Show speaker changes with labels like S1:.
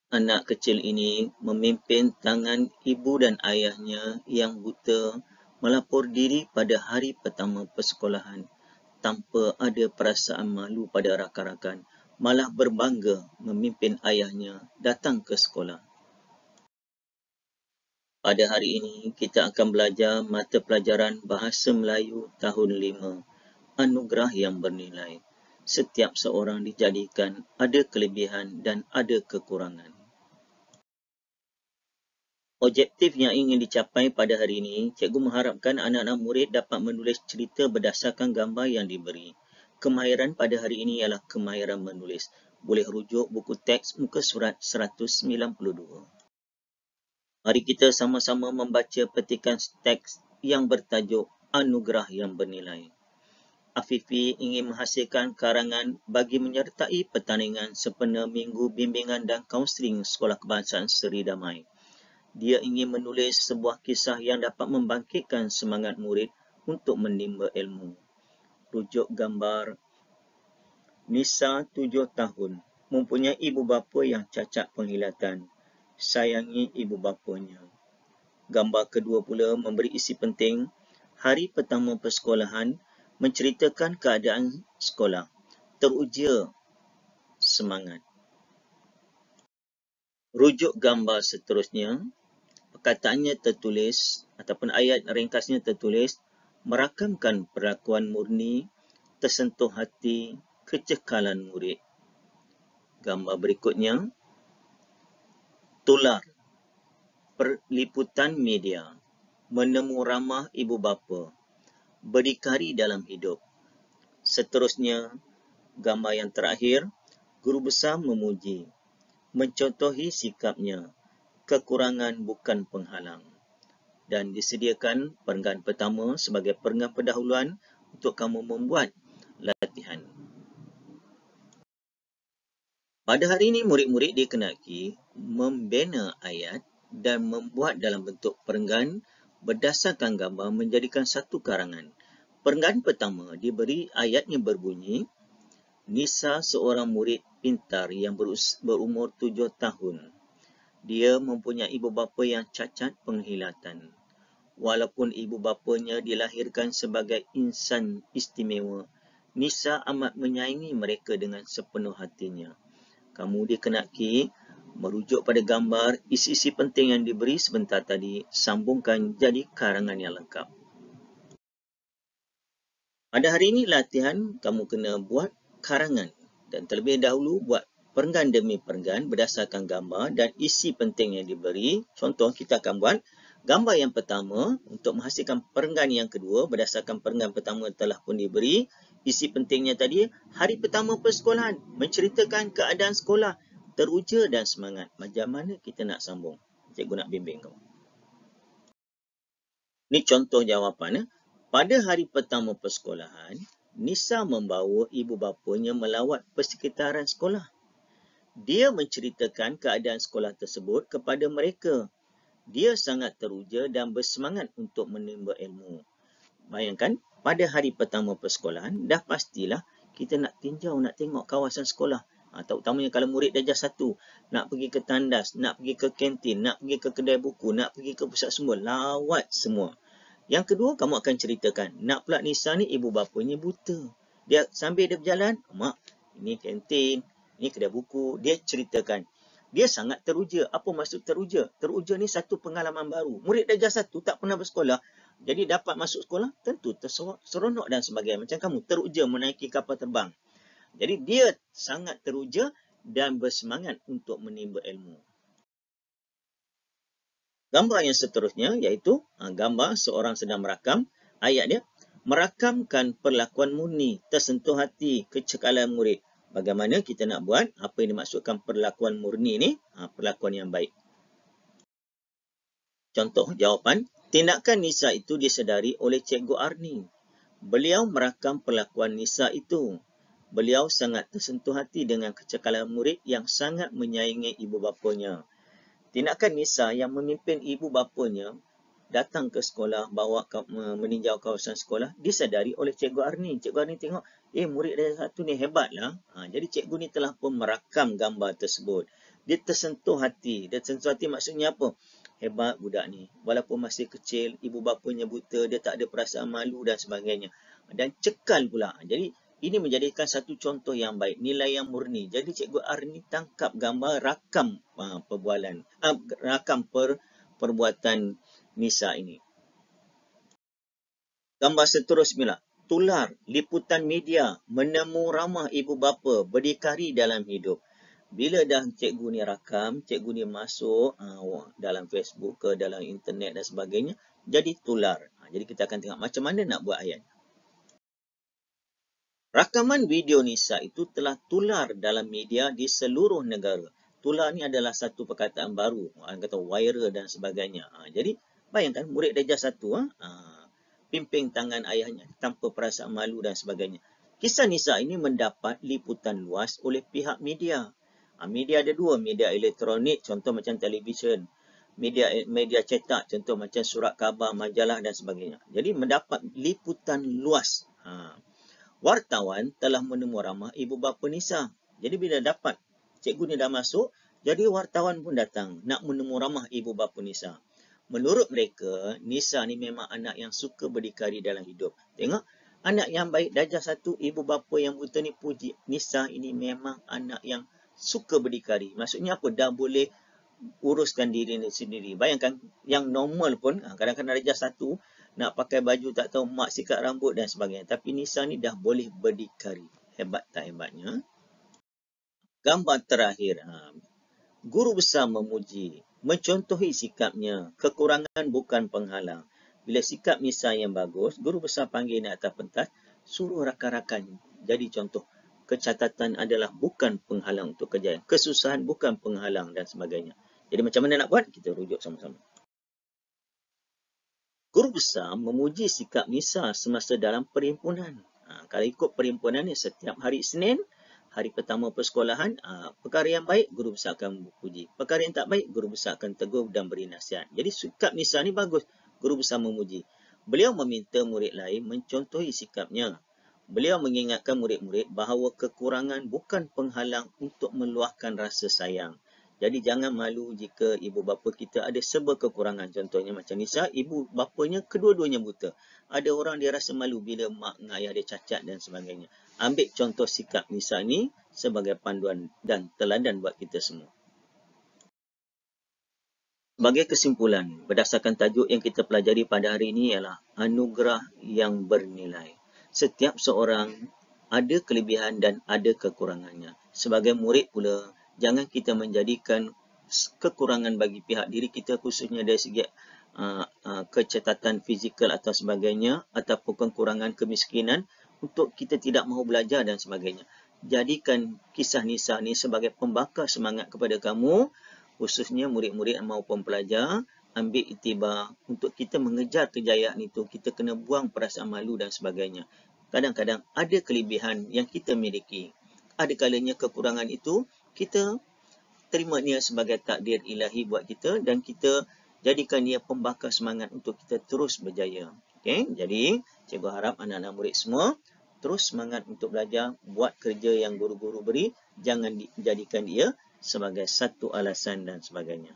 S1: Anak kecil ini memimpin tangan ibu dan ayahnya yang buta melapor diri pada hari pertama persekolahan tanpa ada perasaan malu pada rakan-rakan, malah berbangga memimpin ayahnya datang ke sekolah. Pada hari ini, kita akan belajar mata pelajaran Bahasa Melayu tahun 5, Anugerah yang Bernilai. Setiap seorang dijadikan ada kelebihan dan ada kekurangan. Objektif yang ingin dicapai pada hari ini, cikgu mengharapkan anak-anak murid dapat menulis cerita berdasarkan gambar yang diberi. Kemahiran pada hari ini ialah kemahiran menulis. Boleh rujuk buku teks muka surat 192. Mari kita sama-sama membaca petikan teks yang bertajuk Anugerah yang Bernilai. Afifi ingin menghasilkan karangan bagi menyertai pertandingan sempena Minggu Bimbingan dan Kaunseling Sekolah Kebangsaan Seri Damai. Dia ingin menulis sebuah kisah yang dapat membangkitkan semangat murid untuk menimba ilmu. Rujuk gambar: Nisa 7 tahun, mempunyai ibu bapa yang cacat penglihatan. Sayangi ibu bapanya. Gambar kedua pula memberi isi penting. Hari pertama persekolahan menceritakan keadaan sekolah. Teruja semangat. Rujuk gambar seterusnya, perkataannya tertulis ataupun ayat ringkasnya tertulis, merakamkan perlakuan murni, tersentuh hati, kecekalan murid. Gambar berikutnya, tular perliputan media, menemu ramah ibu bapa, berdikari dalam hidup. Seterusnya, gambar yang terakhir, guru besar memuji, mencontohi sikapnya, kekurangan bukan penghalang. Dan disediakan perenggan pertama sebagai perenggan pendahuluan untuk kamu membuat latihan. Pada hari ini, murid-murid dikenaki membina ayat dan membuat dalam bentuk perenggan berdasarkan gambar menjadikan satu karangan. Perenggan pertama diberi ayatnya berbunyi, Nisa seorang murid pintar yang berumur 7 tahun. Dia mempunyai ibu bapa yang cacat penglihatan. Walaupun ibu bapanya dilahirkan sebagai insan istimewa, Nisa amat menyayangi mereka dengan sepenuh hatinya. Kamu dikenaki merujuk pada gambar, isi-isi penting yang diberi sebentar tadi, sambungkan jadi karangan yang lengkap. Pada hari ini latihan, kamu kena buat karangan dan terlebih dahulu buat perenggan demi perenggan berdasarkan gambar dan isi penting yang diberi. Contoh, kita akan buat gambar yang pertama untuk menghasilkan perenggan yang kedua berdasarkan perenggan pertama telah pun diberi. Isi pentingnya tadi, hari pertama persekolahan, menceritakan keadaan sekolah, teruja dan semangat. Macam mana kita nak sambung? Cikgu nak bimbing kamu. Ini contoh jawapan. Pada hari pertama persekolahan, Nisa membawa ibu bapanya melawat persekitaran sekolah. Dia menceritakan keadaan sekolah tersebut kepada mereka. Dia sangat teruja dan bersemangat untuk menimba ilmu. Bayangkan, pada hari pertama persekolahan, dah pastilah kita nak tinjau, nak tengok kawasan sekolah. Terutamanya kalau murid darjah 1, nak pergi ke tandas, nak pergi ke kantin, nak pergi ke kedai buku, nak pergi ke pusat semua, lawat semua. Yang kedua, kamu akan ceritakan, nak pula Nisa ni ibu bapanya buta. Dia sambil dia berjalan, mak, ini kantin, ini kedai buku, dia ceritakan. Dia sangat teruja. Apa maksud teruja? Teruja ni satu pengalaman baru. Murid darjah 1 tak pernah bersekolah, jadi dapat masuk sekolah, tentu seronok dan sebagainya. Macam kamu teruja menaiki kapal terbang. Jadi dia sangat teruja dan bersemangat untuk menimba ilmu. Gambar yang seterusnya iaitu gambar seorang sedang merakam. Ayat dia, merakamkan perlakuan murni, tersentuh hati, kecekalan murid. Bagaimana kita nak buat apa yang dimaksudkan perlakuan murni ni? Perlakuan yang baik. Contoh jawapan, tindakan Nisa itu disedari oleh Cikgu Arni. Beliau merakam perlakuan Nisa itu. Beliau sangat tersentuh hati dengan kecekalan murid yang sangat menyayangi ibu bapanya. Tindakan Nisa yang memimpin ibu bapanya datang ke sekolah, bawa meninjau kawasan sekolah, disedari oleh Cikgu Arni. Cikgu Arni tengok, murid darjah 1 ni hebatlah. Jadi cikgu ni telah pun merakam gambar tersebut. dia tersentuh hati. Dia tersentuh hati maksudnya apa? Hebat budak ni. Walaupun masih kecil, ibu bapanya buta, dia tak ada perasaan malu dan sebagainya. Dan cekal pula. Jadi, ini menjadikan satu contoh yang baik, nilai yang murni. Jadi Cikgu Ar ni tangkap gambar rakam perbuatan Nisa ini. Gambar seterusnya, tular, liputan media, menemu ramah ibu bapa, berdikari dalam hidup. Bila dah cikgu ni rakam, cikgu ni masuk dalam Facebook ke dalam internet dan sebagainya, jadi tular. Jadi kita akan tengok macam mana nak buat ayat. Rakaman video Nisa itu telah tular dalam media di seluruh negara. Tular ni adalah satu perkataan baru, orang kata viral dan sebagainya. Jadi bayangkan murid darjah 1 pimping tangan ayahnya tanpa perasaan malu dan sebagainya. Kisah Nisa ini mendapat liputan luas oleh pihak media. Media ada dua, media elektronik contoh macam televisyen, media cetak contoh macam surat khabar, majalah dan sebagainya. Jadi mendapat liputan luas. Wartawan telah menemu ramah ibu bapa Nisa. Jadi bila dapat cikgu ni dah masuk, jadi wartawan pun datang nak menemu ramah ibu bapa Nisa. Menurut mereka, Nisa ni memang anak yang suka berdikari dalam hidup. Tengok, anak yang baik darjah 1, ibu bapa yang buta ni puji. Nisa ini memang anak yang suka berdikari. Maksudnya apa? Dah boleh uruskan diri sendiri. Bayangkan, yang normal pun, kadang-kadang darjah 1, nak pakai baju tak tahu mak sikat rambut dan sebagainya. Tapi Nisa ni dah boleh berdikari. Hebat tak hebatnya? Gambar terakhir. Guru besar memuji, mencontohi sikapnya. Kekurangan bukan penghalang. Bila sikap Nisa yang bagus, guru besar panggil naik atas pentas, suruh rakan-rakan jadi contoh. Kecatatan adalah bukan penghalang untuk kejayaan. Kesusahan bukan penghalang dan sebagainya. Jadi macam mana nak buat? Kita rujuk sama-sama. Guru besar memuji sikap Nisa semasa dalam perhimpunan. Kalau ikut perhimpunan ni, setiap hari Isnin, hari pertama persekolahan, perkara yang baik, guru besar akan memuji. Perkara yang tak baik, guru besar akan tegur dan beri nasihat. Jadi sikap Nisa ni bagus, guru besar memuji. Beliau meminta murid lain mencontohi sikapnya. Beliau mengingatkan murid-murid bahawa kekurangan bukan penghalang untuk meluahkan rasa sayang. Jadi jangan malu jika ibu bapa kita ada serba kekurangan. Contohnya macam Nisa, ibu bapanya kedua-duanya buta. Ada orang dia rasa malu bila mak dan ayah dia cacat dan sebagainya. Ambil contoh sikap Nisa ni sebagai panduan dan teladan buat kita semua. Sebagai kesimpulan, berdasarkan tajuk yang kita pelajari pada hari ini ialah anugerah yang bernilai. Setiap seorang ada kelebihan dan ada kekurangannya. Sebagai murid pula, jangan kita menjadikan kekurangan bagi pihak diri kita khususnya dari segi kecacatan fizikal atau sebagainya ataupun kekurangan kemiskinan untuk kita tidak mahu belajar dan sebagainya. Jadikan kisah Nisa ni sebagai pembakar semangat kepada kamu, khususnya murid-murid maupun pelajar, ambil iktibar untuk kita mengejar kejayaan itu. Kita kena buang perasaan malu dan sebagainya. Kadang-kadang ada kelebihan yang kita miliki. Ada kalanya kekurangan itu kita terima dia sebagai takdir ilahi buat kita dan kita jadikan dia pembakar semangat untuk kita terus berjaya. Okay? Jadi, cikgu harap anak-anak murid semua terus semangat untuk belajar, buat kerja yang guru-guru beri, jangan dijadikan dia sebagai satu alasan dan sebagainya.